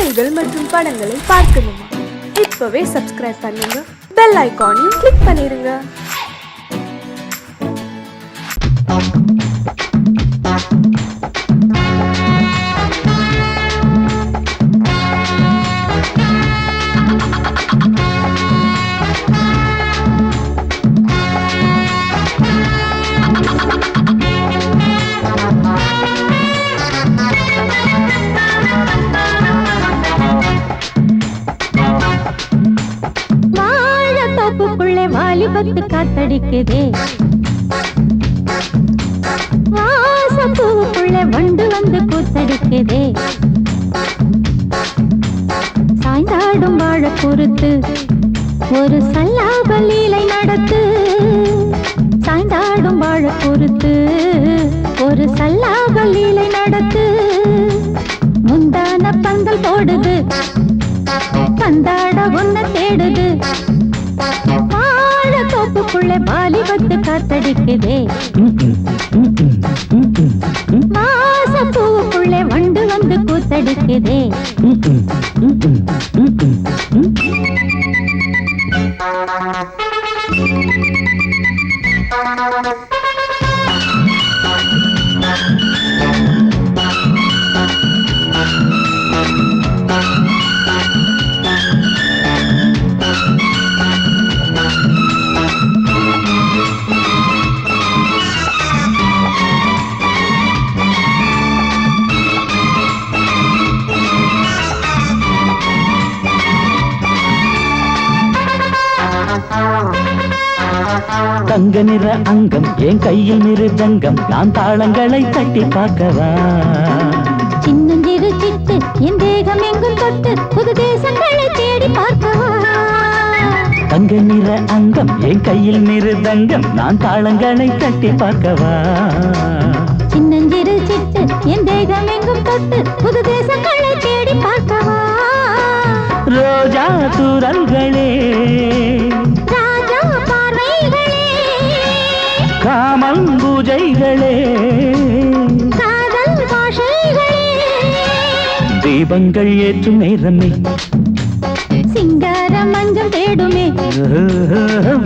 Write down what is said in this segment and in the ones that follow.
நிகழ்ச்சிகள் மற்றும் படங்களை பார்க்கணுமா? இப்பவே சப்ஸ்கிரைப் பண்ணுங்க, பெல் ஐகானையும் கிளிக் பண்ணிருங்க. வாலிபத்து காத்தடிக்குதே, வாசப்பூவுக்குள்ளே வண்டு வந்து கூத்தடிக்குதே. சாய்ந்தாடும் வாழ பொறுத்து ஒரு சல்லாப லீலை நடத்து. சாய்ந்தாடும் வாழ பொறுத்து ஒரு சல்லாப லீலை நடத்து. முந்தான பந்தல் போடுது, பந்தாட ஒன்ன தேடுது. தோப்புக்குள்ளே வாலிபத்து காத்தடிக்குதே, வாசப்பூவுக்குள்ளே வண்டு வந்து கூத்தடிக்குதே. தங்க நிற அங்கம் என் கையில் மிருதங்கம், நான் தாளங்களை தட்டி பார்க்கவா. சின்னஞ்சிறு சிட்டு என் தேகம் எங்கும் தொட்டு புது தேசங்களை தேடி பார்க்கவா. தங்க நிற அங்கம் என் கையில் மிருதங்கம், நான் தாளங்களை தட்டி பார்க்கவா. சின்னஞ்சிறு சிட்டு என் தேகம் எங்கும் தொட்டு புது தேசங்களை தேடி பார்க்கவா. ரோஜா தூரல்களே, காமல் பூஜைகளே, காதல் பாஷைகளே, தீபங்கள் ஏற்றும் நேரமே, சிங்கார மஞ்சள் தேடுமே.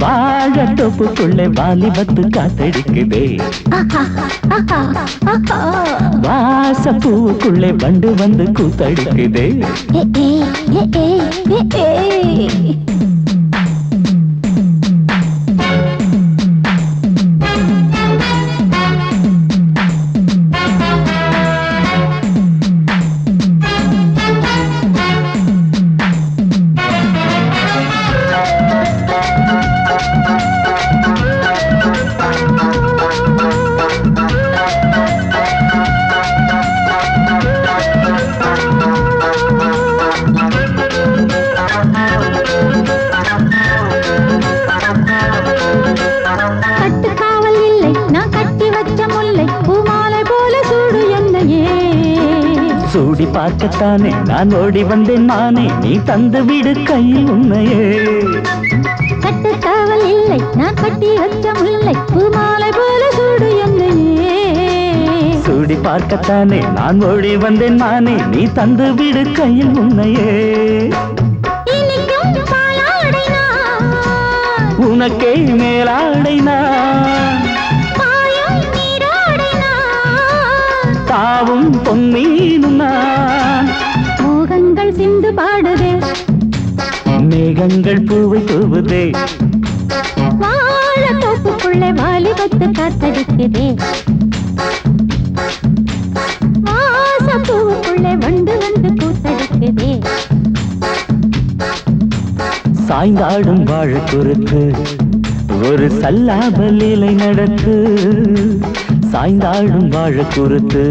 வாழ தோப்புக்குள்ளே வாலிபத்து காத்தடிக்குதே, வாசப்பூவுக்குள்ளே வண்டு வந்து கூத்தடிக்குதே. சூடி பார்க்கத்தானே நான் ஓடி வந்தேன் மானே, நீ தந்து விடு கையில் உன்னையே. கட்டு காவல் இல்லை நான் கட்டி வச்ச முல்லை, பூமாலை போல சூடு என்னையே. சூடி பார்க்கத்தானே நான் ஓடி வந்தேன் மானே, நீ தந்து விடு கையில் உன்னையே. உனக்கே மேலாடைனா தாவும் பொன்னீனும் நான். மோகங்கள் சிந்து பாடுதே, மேகங்கள் பூவை தூவுதே. வாழ தோப்புக்குள்ளே வாலிபத்து காத்தடிக்குதே, வாசப்பூவுக்குள்ளே வண்டு வந்து கூத்தடிக்குதே. சாய்ந்தாடும் வாழ குறுத்து ஒரு சல்லாப லீலை நடத்து. சாய்ந்தாடும் வாழ குறுத்து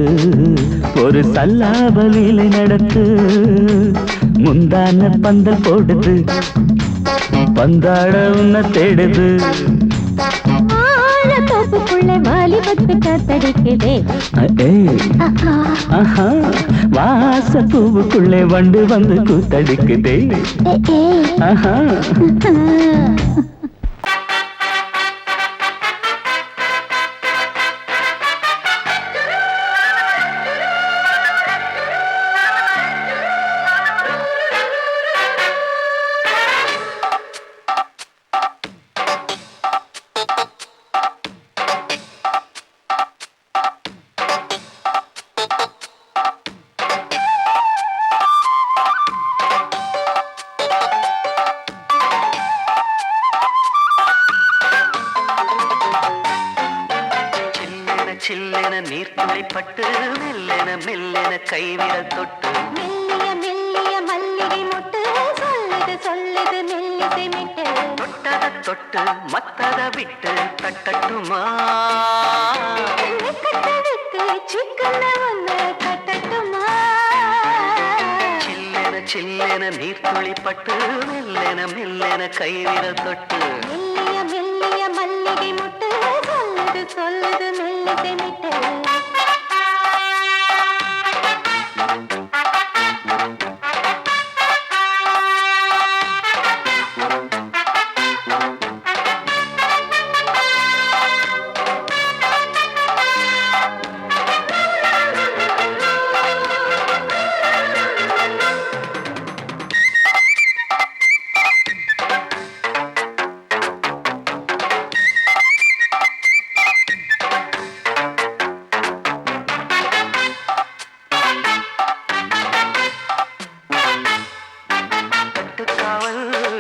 ஒரு சல்லாப லீலை நடத்து. முந்தான பந்தல் போடுது, பந்தாட உன்ன தேடுது. தோப்புக்குள்ளே வாலிபத்து காத்தடிக்குதே, வாசப்பூவுக்குள்ளே வண்டு வந்து கூத்தடிக்குதே. கைவிரல் தொட்டு மெல்லிய மெல்லிய மல்லிகை மொட்டு சொல்லுது சொல்லுது மெல்லிசை மிட்டு தொட்டத தொட்டு மத்தத விட்டு தட்டட்டுமா கட்ட விட்டு சிக்கன ஒன்று கட்டட்டுமா சில்லென சில்லென நீர்த்துளி பட்டு மெல்லென மெல்லென கைவிரல் தொட்டு மெல்லிய மெல்லிய மல்லிகை மொட்டு சொல்லுது சொல்லுது மெல்லிசை மிட்டு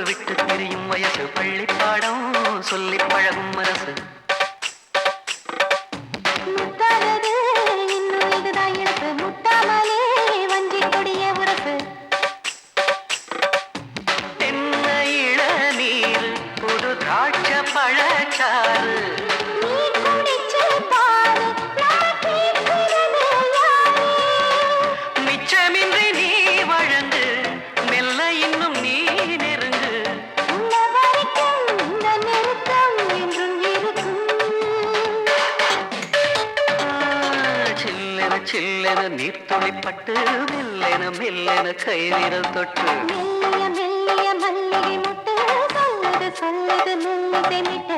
விட்டு திரியும் வயசு பள்ளிப்பாடம் சொல்லி பழகும் மனசு முத்தாதது இன்னும் இதுதான் இழப்பு முட்டாமலே வஞ்சி கொடிய உறப்பு தென்ன இளநீர் புது திராட்ச பழச்சாறு நீ குடிச்சு பாரு நான் கேட்கிறது யாரு மிச்சமின்றி நீ வழங்கு மெல்ல இன்னும் நீ நெருங்கு உன்ன வரைக்கும் இந்த நெருக்கம் என்றும் இருக்கும் சில்லென சில்லென நீர்த்துளி பட்டு மெல்லென மெல்லென கைவிரல் தொட்டு மெல்லிய மெல்லிய மல்லிகை முட்டு சொல்லுது சொல்லுது மெல்லிசை மிட்டு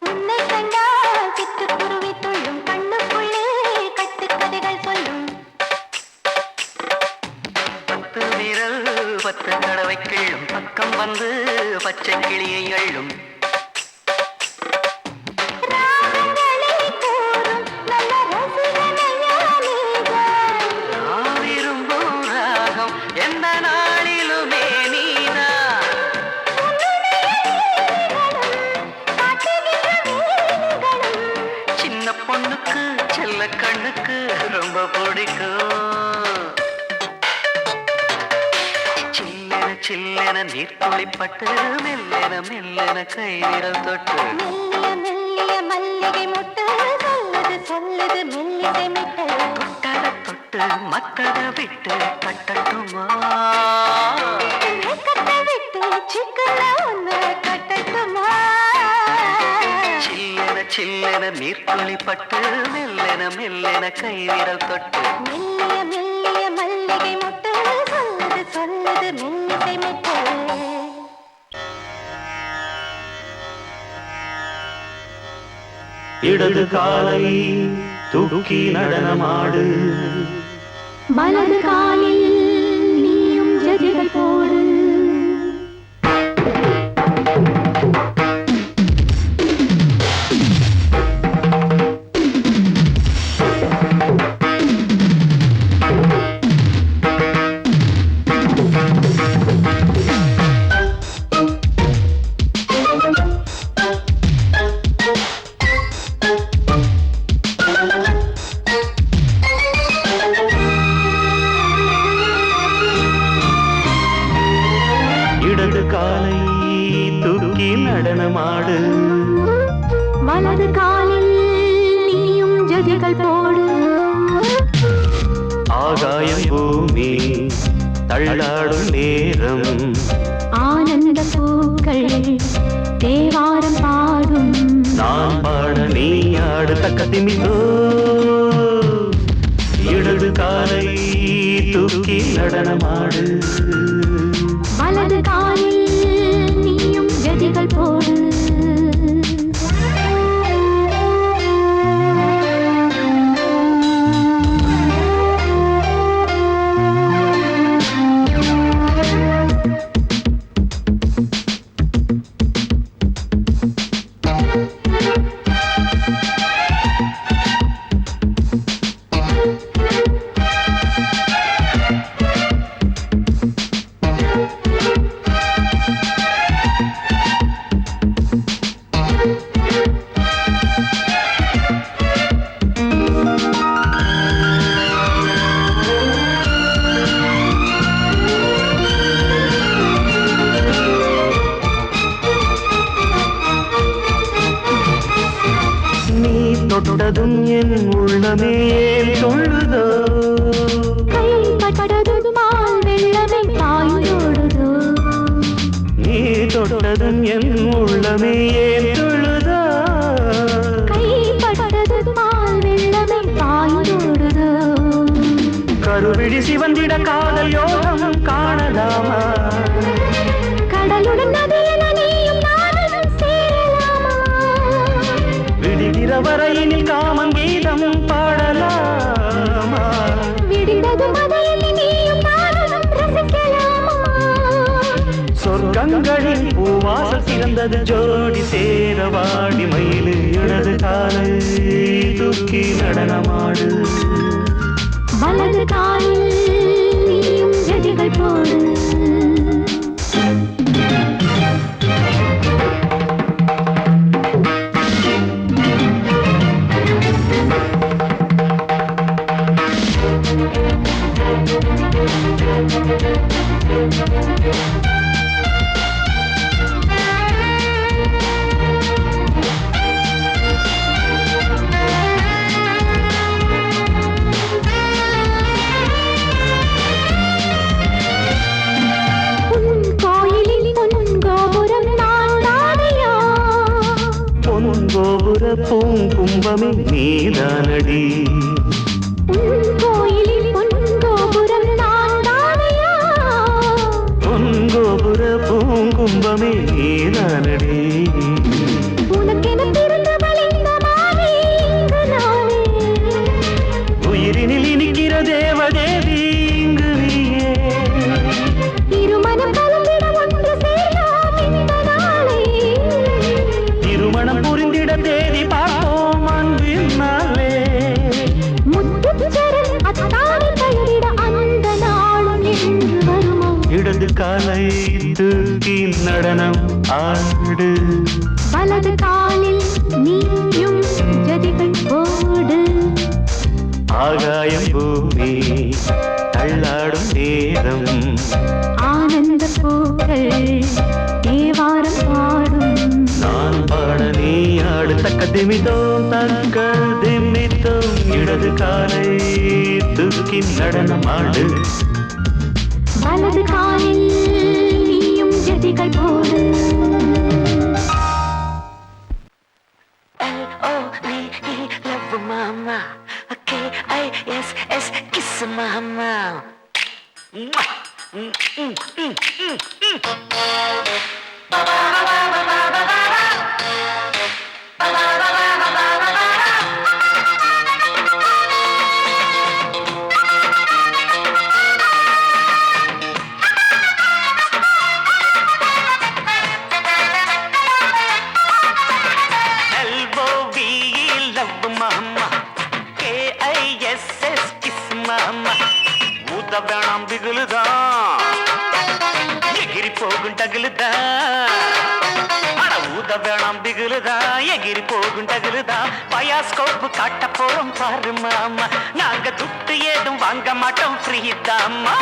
உன்னை கண்டால் சிட்டுக்குருவி துள்ளும் கண்ணுக்குள்ளே கட்டுக்கதைகள் சொல்லும் பத்து விரல் பத்து தடவை கிள்ளும் பக்கம் வந்து பச்சை கிளியை அள்ளும் ராகங்களை கூறும் நல்ல ரசிகனையா நீதான் நான் விரும்பும் ராகம் எந்த நாளிலுமே நீனா சின்ன பொண்ணுக்கு செல்ல கண்ணுக்கு ரொம்ப பிடிக்கும் சில்லென சில்லென நீர்த்துளி பட்டு மெல்லென மெல்லென கைவிரல் தொட்டு மெல்லிய மெல்லிய மல்லிகை முட்டு சொல்லுது சொல்லுது மெல்லிசை மிட்டு தொட்டத தொட்டு மத்தத விட்டு தட்டட்டுமா கட்ட விட்டு சிக்கன ஒன்று கட்டட்டுமா சில்லென சில்லென நீர்த்துளி பட்டு மெல்லென மெல்லென கைவிரல் தொட்டு மெல்லிய மெல்லிய மல்லிகை முட்டு சொல்லுது சொல்லுது மெல்லிசை மிட்டு இடது காலை தூக்கி நடனமாடு வலது காலில் நீயும் ஜதிகள் போடு இடது காலை தூக்கி நடனமாடு வலது காலில் நீயும் ஜதிகள் போடு ஆகாயம் பூமி தள்ளாடும் நேரம் ஆனந்த பூக்கள் தேவாரம் பாடும் நான் பாட நீ ஆடு தக்க திமிதோ தூக்கி நடனமாடு. வலது காலில் நீயும் ஜதிகள் போடு. தொட்டதும் என் உள்ளமே தொழுதோ, கைப்பட்டதும் மால் வெள்ளமே பாயோடுதோ. நீ தொட்டதும் என் உள்ளமே தொழுதோ, கைப்பட்டதும் மால் வெள்ளமே பாயோடுதோ. கருவிழி சிவந்திட காதல் யோகம் காணலாமா, கடலுடன் நதியில் நீயும் நானும் சேரலாமா. விடுகிற வரையினில் காமன் கீதம் பாடலாமா, விடிந்தது மதையில் நீயும் நானும் ரசிக்கலாமா. சொர்க்கங்களில் பூவாசல் சிறந்தது ஜோடி சேரவாடி மயிலு இடது காலை தூக்கி நடனமாடு. வலது காலில் நீயும் ஜதிகள் போடு. பூங்கும்பமே நீதானடி, கோயிலில் பொன்கோபுரம் நான் தானையா. பொன்கோபுர பூங்கும்பமே நீதானடி, உனக்கென பிறந்தவள் இந்த மாலை இங்கு நானே. உயிரினில் இனிக்கிற தேவதேவி இங்கு நீயே, இருமனம் கலந்திட ஒன்று சேரலாம் இந்த நாளே. திருமணம் புரிந்திட தேதி பார்ப்போம் அன்பினாலே, முத்துச்சரன் அத்தானை தழுவிட அந்த நாளும் என்று வருமோ. இடது காலை தூக்கி நடனம் ஆடு, வலது காலில் நீயும் ஜதிகள் போடு. ஆகாயம் பூமி தள்ளாடும் நேரம், ஆனந்த பூக்கள் தேவாரம் பாடும். நான் பாட நீ ஆடு, தக்க திமிதோம் தக்க திமித்தோம். இடது காலை தூக்கி நடனமாடு, வலது காலில் நீயும் ஜதிகள் போடு. L-O-V-E, love mama. K-I-S-S, kiss mama. K-I-S-S, kiss mama. ஊத வேணாம் பிகுலுதான், எகிரி போகும் டகுலுதான். அட ஊத வேணாம் பிகுலுதான், எகிரி போகும் டகுலுதான். பயாஸ்கோப்பு காட்ட போறோம் பாரு மாமா, நாங்க துட்டு ஏதும் வாங்க மாட்டோம் ஃப்ரீ தாமா.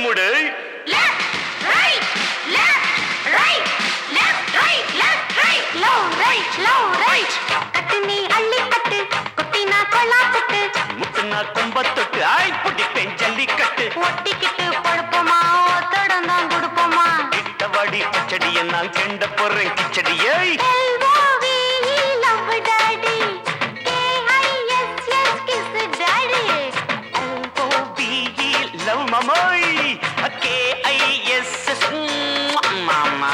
முடு. முட்டுனா கும்பத்தொட்டு ஆய் பிடிப்பேன் ஜல்லிக்கட்டு. ஒட்டிக்கிட்டு படுப்போமா ஒத்தடம் தான் கொடுப்போமா கிட்டவாடி பச்சடியை நான் கெண்ட போறேன் கிச்சடியை. லவ் மாமோய் KISS மாமா.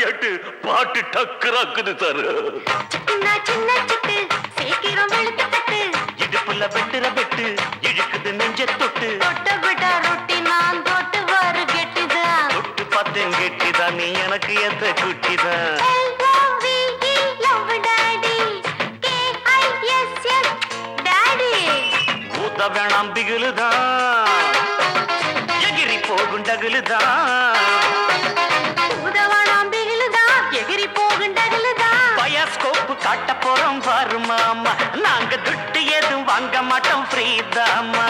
எட்டு பாட்டு டக்குறாக்குது சார். இடுப்புல வெட்டுற வெட்டு இழுக்குது நெஞ்ச தொட்டு. தொட்டு பார்த்தேன் கெட்டிதான் நீ எனக்கு எந்த குட்டிதான். ஊத்த வேணாம் பிகிலுதான் எகிரி போகும் டகுலுதான். பயாஸ்கோப்பு காட்ட போறோம் பாரு மாமா. நாங்க துட்டு எதுவும் வாங்க மாட்டோம் ஃப்ரீதாமா.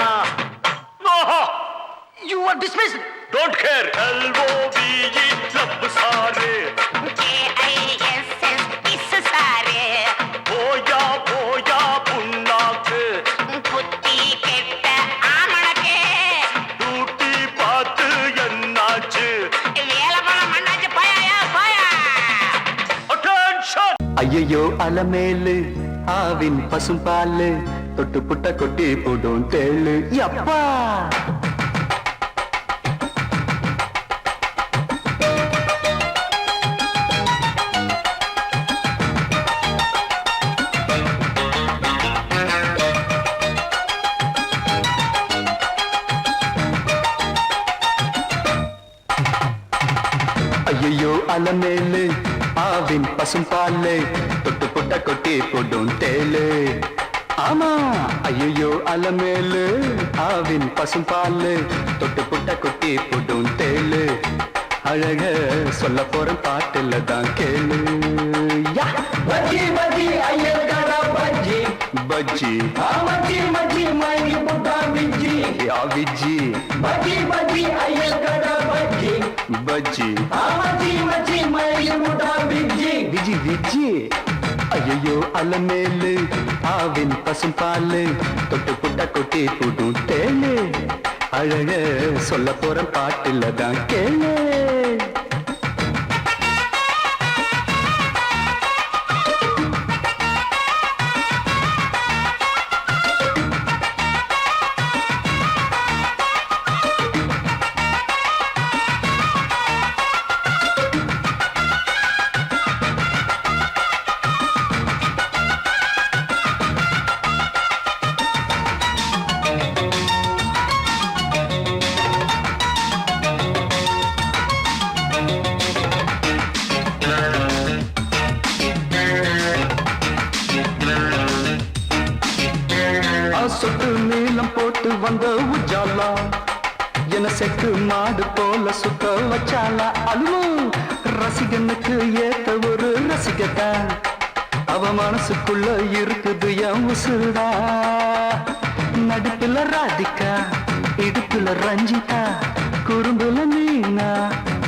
You are dismissed. Don't care. LOVE love sir. KISS kiss sir. போயா போயா புண்ணாக்கு. புத்தி கெட்ட ஆமணக்கு. டூட்டி பார்த்து என்னாச்சு. வேலை பண்ண மண்ணாச்சு போயா போயா. Attention. ஐயையோ அலமேலு ஆவின் பசும்பாலு தொட்டு புட்ட கொட்டி போடும் தேளு அப்பா. ஐயோ அலமேலு ஆவின் பசும்பாலு தொட்டு புட்ட கொட்டி போடும் தேளு. ஆமா ஐயோ அலமேலு ஆவின் பசும்பாலு தொட்டு புட்ட கொட்டி போடும் தேளு. அழக சொல்ல போற பாட்டுல தான் கேளு. பஜ்ஜி பஜ்ஜி ஐயர்காரா பஜ்ஜி பஜ்ஜி மச்சி மச்சி மாங்கி புட்டா விஜ்ஜி விஜ்ஜி பஜ்ஜி பஜ்ஜி ஐயர்காரா பஜ்ஜி பஜ்ஜி மச்சி மச்சி மாங்கி புட்டா விஜ்ஜி விஜி விஜி. ஐயோ அலமேலு ஆவின் பசும்பாலு தொட்டு புட்ட கொட்டி புடும் தேளு. அழக சொல்ல போற பாட்டுல தான் கேளு. சொட்டு நீளம் போட்டு வந்த உஜாலா என செட்டு மாடு போல சுத்த வச்சாலா. அதுவும் ரசிகனுக்கு ஏத்த ஒரு ரசிகத்தா. அவ மனசுக்குள்ள இருக்குது என் உசுடா. நடுப்புல ராதிகா இடுப்புல ரஞ்சிதா குறும்புல மீனா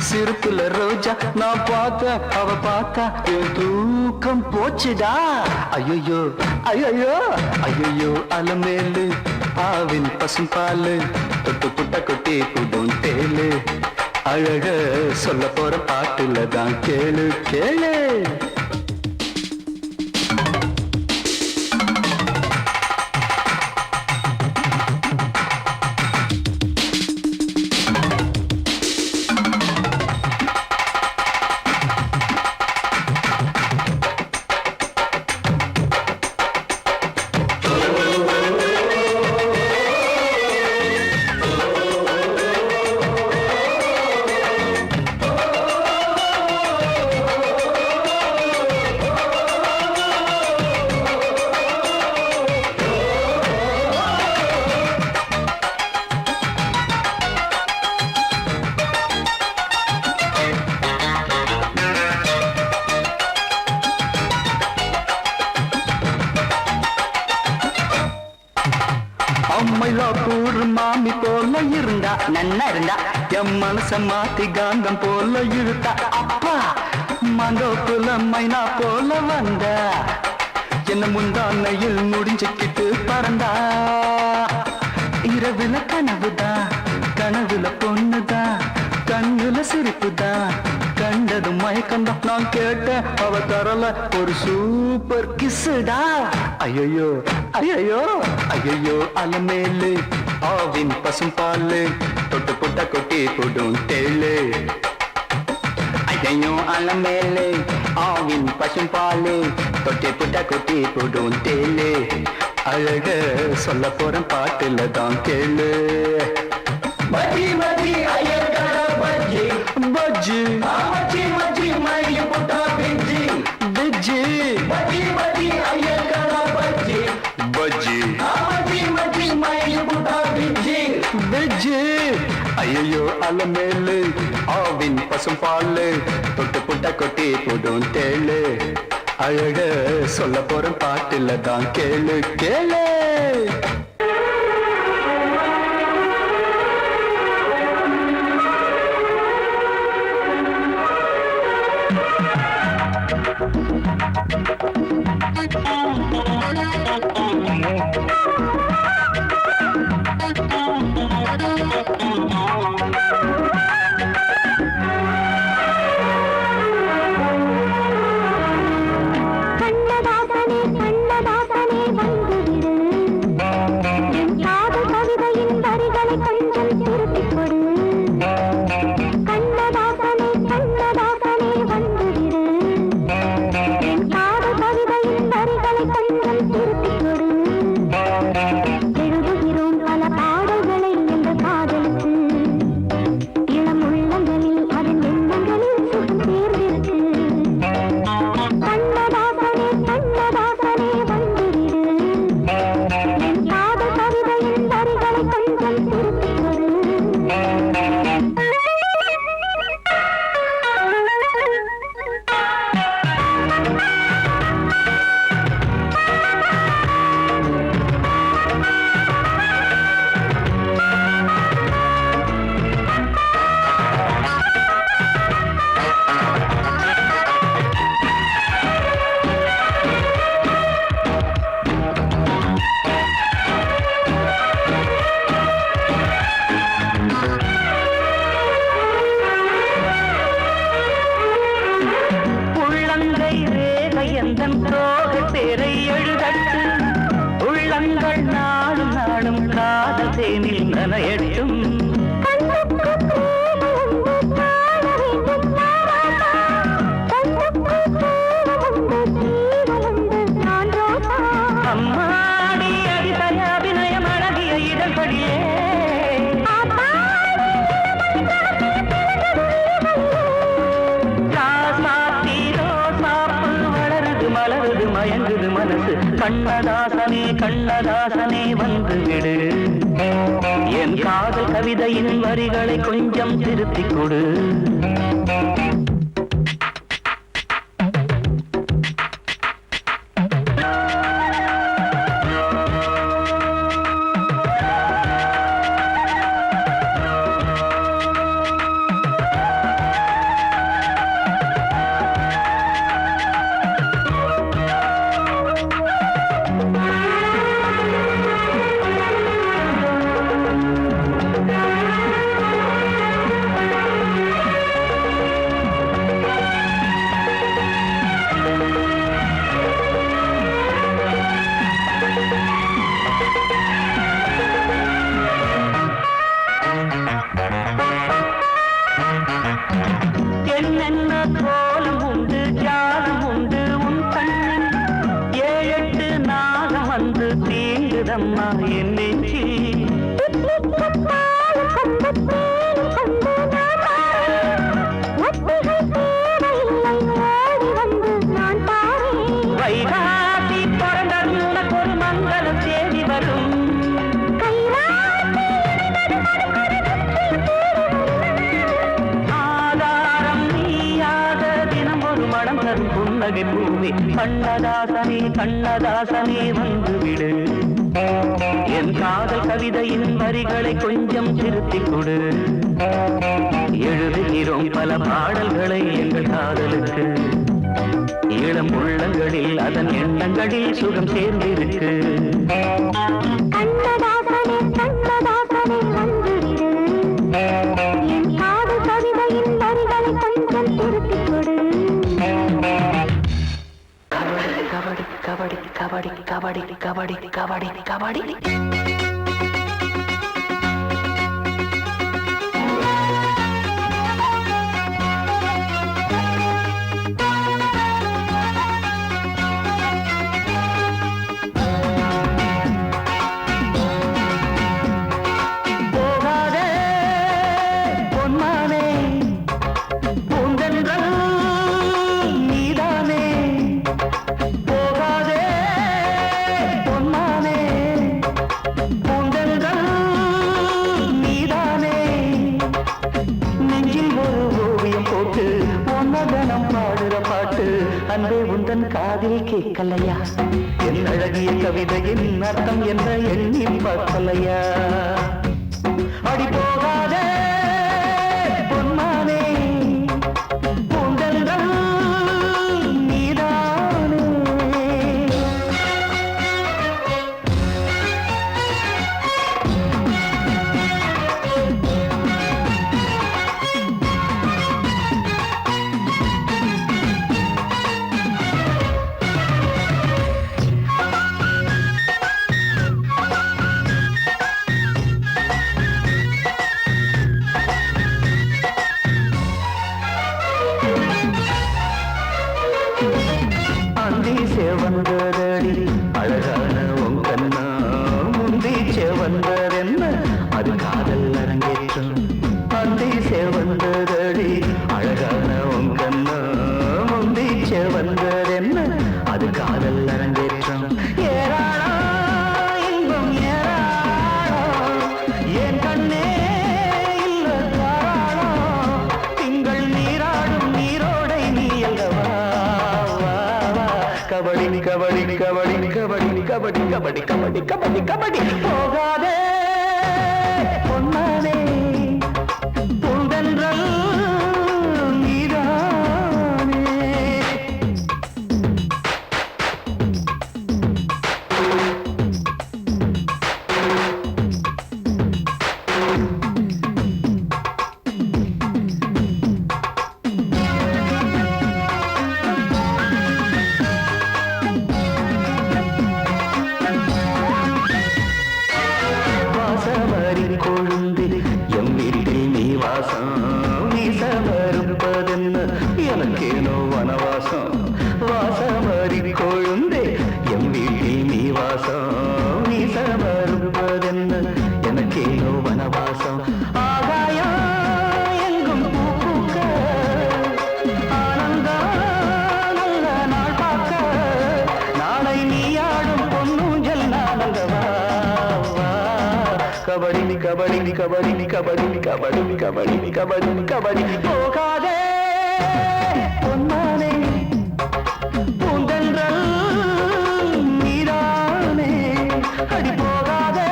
சிறுப்புல ரோஜா. நான் பார்த்த அவ பார்த்தா என் தூக்கம் போச்சுடா. ஐயோ ஐயோ ஐயோ அலமேலு ஆவின் பசும்பாலு தொட்டு புட்ட கொட்டி புடும் தேளு. அழக சொல்ல போற பாட்டுல தான் கேளு கேளு. மயிலாப்பூர் மாமி போல இருந்தா நன்னா இருந்தா என் மனச மாத்தி காந்தம் போல இழுத்தா அப்பா மந்தோப்புல மைனா போல வந்தா என்ன முந்தானையில் முடிஞ்சுக்கிட்டு பறந்தா இரவுல கனவுதான் கனவுல பொண்ணுதான் கண்ணுல சிரிப்புதான் கண்டதும் மயக்கந்தான் நான் கேட்டேன் அவ தரல ஒரு சூப்பர் கிஸ்ஸுடா ஐயோ ஐயோ ஐயோ அலமேலு ஆவின் பசும் பாலு தொட்டு புட்ட கொட்டி போடும் தேளு ஐயோ அலமேலு ஆவின் பசும் பாலு தொட்டி புட்ட கொட்டி போடும் தேளு அழக சொல்ல போறேன் பாட்டுல தான் கேளு பஜ்ஜி பஜ்ஜி ஐயர்கார பஜ்ஜி பஜ்ஜி மச்சி மச்சி மயில புட்டா பிஜ்ஜி பிஜ்ஜி பஜ்ஜி பஜ்ஜி ஐயர்கார பஜ்ஜி பஜ்ஜி மச்சி மச்சி மயில புட்டா பிஜ்ஜி பிஜ்ஜி ஐயோ அலமேலு ஆவின் பசும் பாலு தொட்டு புட்ட கொட்டி போடும் தேளு அழக சொல்ல போறேன் பாட்டுல தான் கேளு கேளு கண்ணதாசனே கண்ணதாசனே வந்து விடு என் காதல் கவிதையின் வரிகளை கொஞ்சம் திருத்திக் கொடு கண்ணதாசனே கண்ணதாசனே வந்து விடு என் காதல் கவிதையின் வரிகளை கொஞ்சம் திருத்திக் கொடு. எழுதுகிறோம் பல பாடல்களை எங்கள் காதலுக்கு. இளம் உள்ளங்களில் அதன் எண்ணங்களில் சுகம் சேர்ந்திருக்கு. கண்ணதாசனே கண்ணதாசனே வந்துவிடு, என் காதல் கவிதையின் வரிகளை கொஞ்சம் திருத்திக் கொடு. கபடி கபடி கபடி கபடி கபடி கபடி கபடி. அன்பே உந்தன் காதில் கேட்கலையா, என் அழகிய கவிதையின் அர்த்தம் என்ன எண்ணி பார்க்கலையா? அடி போகாதே பொன்மானே, பூந்தென்றல் நீதானே. வந்ததடி அழகான உங்கண்ணா, முந்திச்சே வந்ததென்ன அது காதல் அரங்கேற்றம். அந்திச்சே வந்ததடி அழகான உங்கண்ணா, முந்திச்சே வந்ததென்ன அது காதல் அரங்கேற்றம். ஏராளா இன்பம் ஏராளா, என் கண்ணே இல்ல தாராளா, திங்கள் நீராடும் நீரோடை நீ அல்லவா. கபடி கபடி கபடி கபடி கபடி கபடி கபடி கபடி கபடி. போகாதே பொன்னானே, பூந்தென்றல் நீதானே. கொழுந்தில் எம் வீட்டில் நீ வாசம், வீசமறுப்பதென்ன எனக்கேனோ வனவாசம். வாசமறி கொழுந்தே எம் வீட்டில் நீ வாசம், வீசமறுப்பதென்ன எனக்கேனோ வனவாசம். ஆகாயம் எங்கும் பூக்க ஆனந்தா நல்ல நாள் பார்க்க, நாளை நீயாடும் பொன்னூஞ்சல் நானந்தவா. கபடி கபடி கபடி கபடி கபடி கபடி கபடி கபடி. போகாதே பொன்னானே, பூந்தென்றல் நீதானே. அடி போகாதே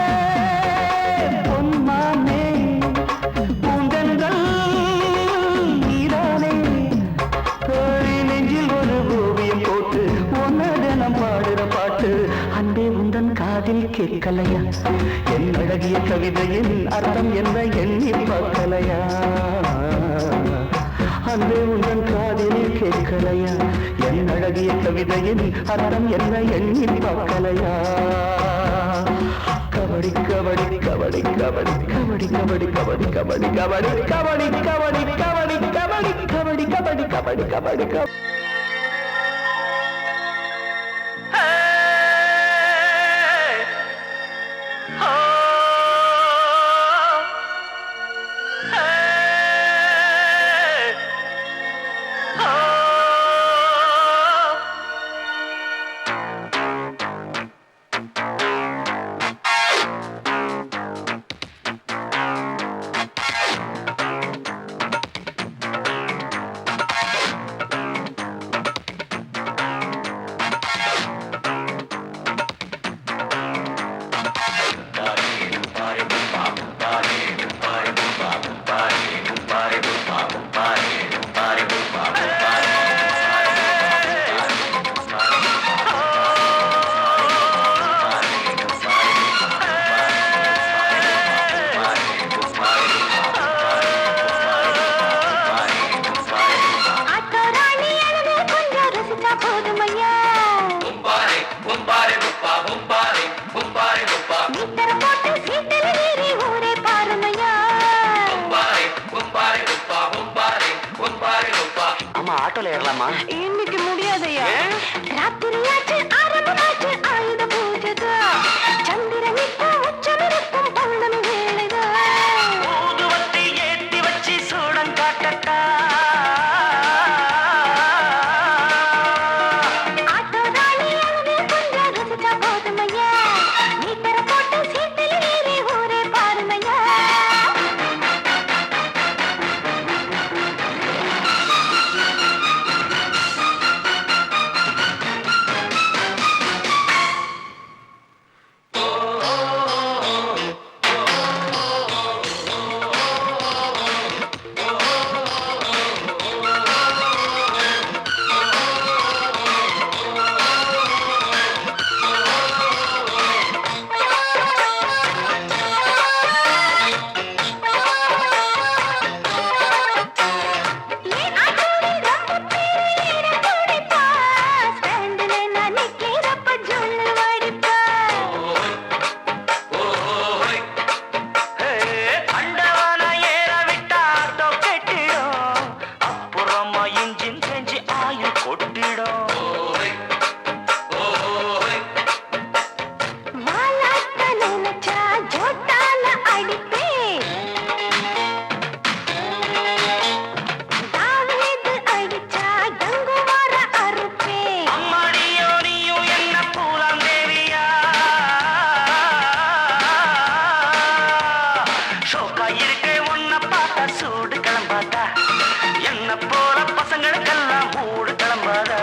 பொன்மானே, பூந்தென்றல் நீதானே. நெஞ்சில் ஒரு ஓவியம் போட்டு ஒன்னதனம் பாடுற பாட்டு அன்பே உந்தன் காதில் கேட்கலையா, என் அழகிய கவிதையின் அர்த்தம் என்ன எண்ணி பார்க்கலையா? அன்பே உந்தன் காதில் கேட்கலையா, என் அழகிய கவிதையின் அர்த்தம் என்ன எண்ணி பார்க்கலையா? கபடி கபடி கபடி கபடி கபடி கபடி கபடி கபடி கபடி கபடி கபடி கபடி கபடி கபடி கபடி கபடி கபடி கபடி. மீட்டர போட்டு சீட்டில் ஏறி ஊரே பாருமையா. ஆமா ஆட்டோல ஏறலாமா? இன்னைக்கு முடியாதையா, ராத்திரியாச்சு ஆரம்பமாச்சு ஆயுத பூஜைதா. சந்திரன் இப்போ உச்சமிருக்கும் பௌர்ணமி வேளைதா. ஊதுவத்தி ஏத்தி வச்சு சூடம் காட்டட்டா. ஆட்டோ ராணி அங்கே கொஞ்சம் ருசிச்சா போதுமையா. மீட்டர போட்டு சீட்டில் ஏறி ஊரே பாருமையா. சூடு கிளம்பாதா, என்ன போல பசங்களுக்கெல்லாம் மூடு கிளம்பாதா.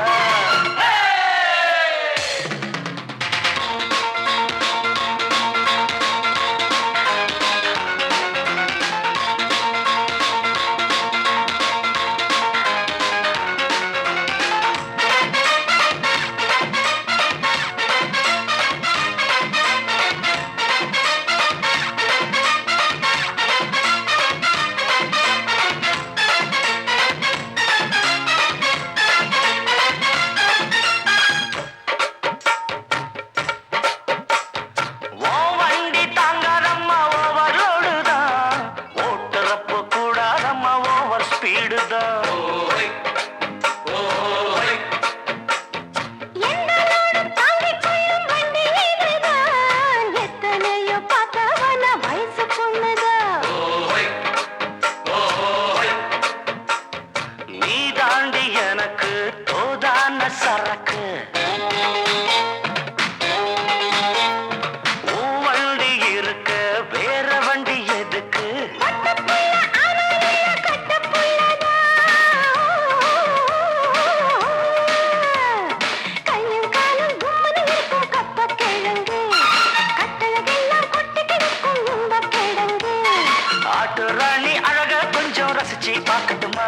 சரக்கு வண்டி இருக்கு, வேற வண்டி எதுக்கு? ஆட்டு ராணி அழக கொஞ்சம் ரசிச்சு பார்க்கட்டுமா?